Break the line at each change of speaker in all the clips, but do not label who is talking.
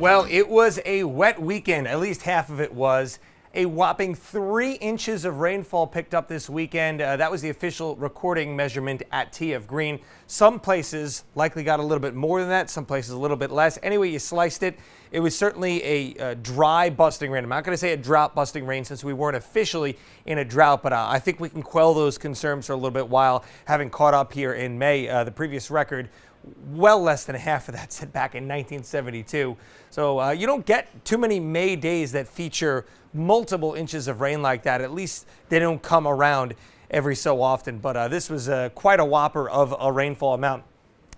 Well, it was a wet weekend. At least half of it was. A whopping 3 inches of rainfall picked up this weekend. That was the official recording measurement at TF Green. Some places likely got a little bit more than that, some places a little bit less. Anyway, you sliced it. It was certainly a dry busting rain. I'm not going to say a drought busting rain since we weren't officially in a drought, but I think we can quell those concerns for a little bit while having caught up here in May. The previous record, well less than half of that, set back in 1972. So you don't get too many May days that feature multiple inches of rain like that. At least they don't come around every so often. But this was quite a whopper of a rainfall amount.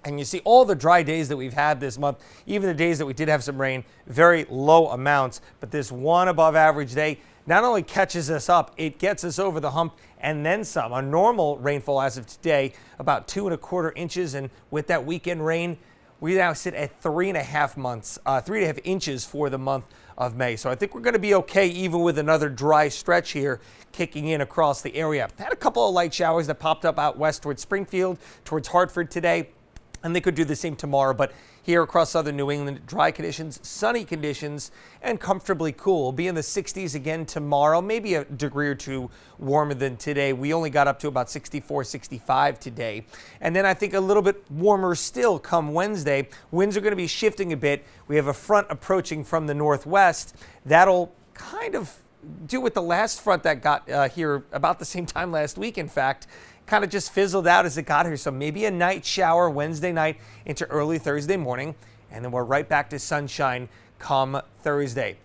And you see all the dry days that we've had this month, even the days that we did have some rain, very low amounts. But this one above average day not only catches us up, it gets us over the hump and then some. A normal rainfall as of today, about 2¼ inches. And with that weekend rain, we now sit at 3.5 inches for the month of May. So I think we're going to be okay even with another dry stretch here kicking in across the area. Had a couple of light showers that popped up out west towards Springfield, towards Hartford today, and they could do the same tomorrow. But here across southern New England, dry conditions, sunny conditions, and comfortably cool. We'll be in the 60s again tomorrow, maybe a degree or two warmer than today. We only got up to about 64, 65 today. And then I think a little bit warmer still come Wednesday. Winds are going to be shifting a bit. We have a front approaching from the northwest. That'll kind of do with the last front that got here about the same time last week, in fact. Kind of just fizzled out as it got here. So maybe a night shower Wednesday night into early Thursday morning, and then we're right back to sunshine come Thursday.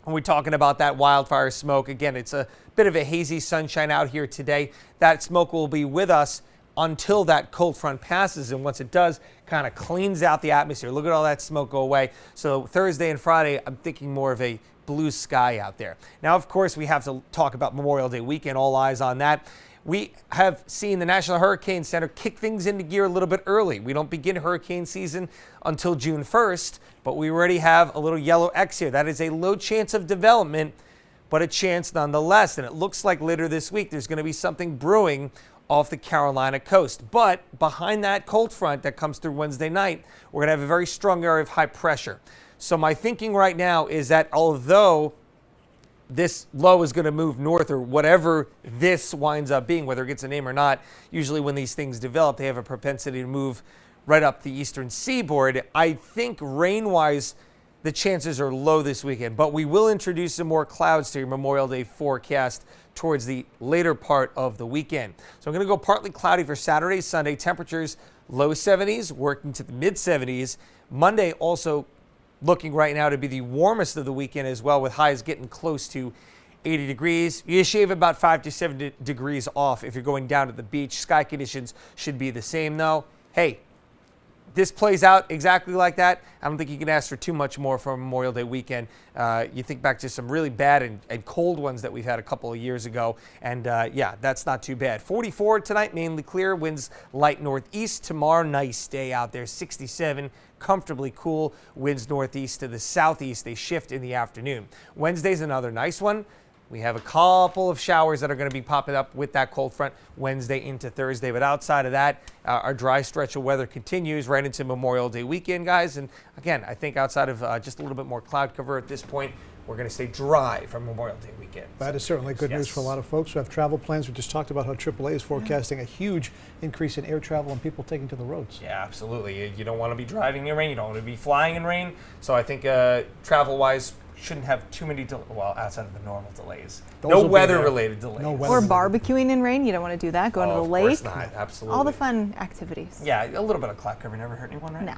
When we're talking about that wildfire smoke, again, it's a bit of a hazy sunshine out here today. That smoke will be with us until that cold front passes, and once it does, kind of cleans out the atmosphere. Look at all that smoke go away. So Thursday and Friday, I'm thinking more of a blue sky out there. Now, of course, we have to talk about Memorial Day weekend. All eyes on that. We have seen the National Hurricane Center kick things into gear a little bit early. We don't begin hurricane season until June 1st, but we already have a little yellow X here. That is a low chance of development, but a chance nonetheless. And it looks like later this week there's going to be something brewing off the Carolina coast. But behind that cold front that comes through Wednesday night, we're going to have a very strong area of high pressure. So my thinking right now is that although this low is going to move north, or whatever this winds up being, whether it gets a name or not, usually when these things develop, they have a propensity to move right up the eastern seaboard. I think rain-wise, the chances are low this weekend, but we will introduce some more clouds to your Memorial Day forecast towards the later part of the weekend. So I'm going to go partly cloudy for Saturday, Sunday. Temperatures low 70s, working to the mid 70s. Monday also looking right now to be the warmest of the weekend as well, with highs getting close to 80 degrees. You shave about 5 to 7 degrees off if you're going down to the beach. Sky conditions should be the same though. Hey, this plays out exactly like that. I don't think you can ask for too much more for Memorial Day weekend. You think back to some really bad and cold ones that we've had a couple of years ago, and yeah, that's not too bad. 44 tonight, mainly clear. Winds light northeast. Tomorrow, nice day out there. 67, comfortably cool. Winds northeast to the southeast. They shift in the afternoon. Wednesday's another nice one. We have a couple of showers that are going to be popping up with that cold front Wednesday into Thursday. But outside of that, our dry stretch of weather continues right into Memorial Day weekend, guys. And again, I think outside of just a little bit more cloud cover at this point, we're going to stay dry for Memorial Day weekend.
That is certainly good news for a lot of folks who have travel plans. We just talked about how AAA is forecasting a huge increase in air travel and people taking to the roads.
Yeah, absolutely. You don't want to be driving in rain. You don't want to be flying in rain. So I think travel-wise, shouldn't have too many, outside of the normal delays. No weather-related delays.
Or barbecuing in rain. You don't want to do that. Going to the lake.
Of course not. Absolutely.
All the fun activities.
Yeah, a little bit of cloud cover never hurt anyone, right?
No.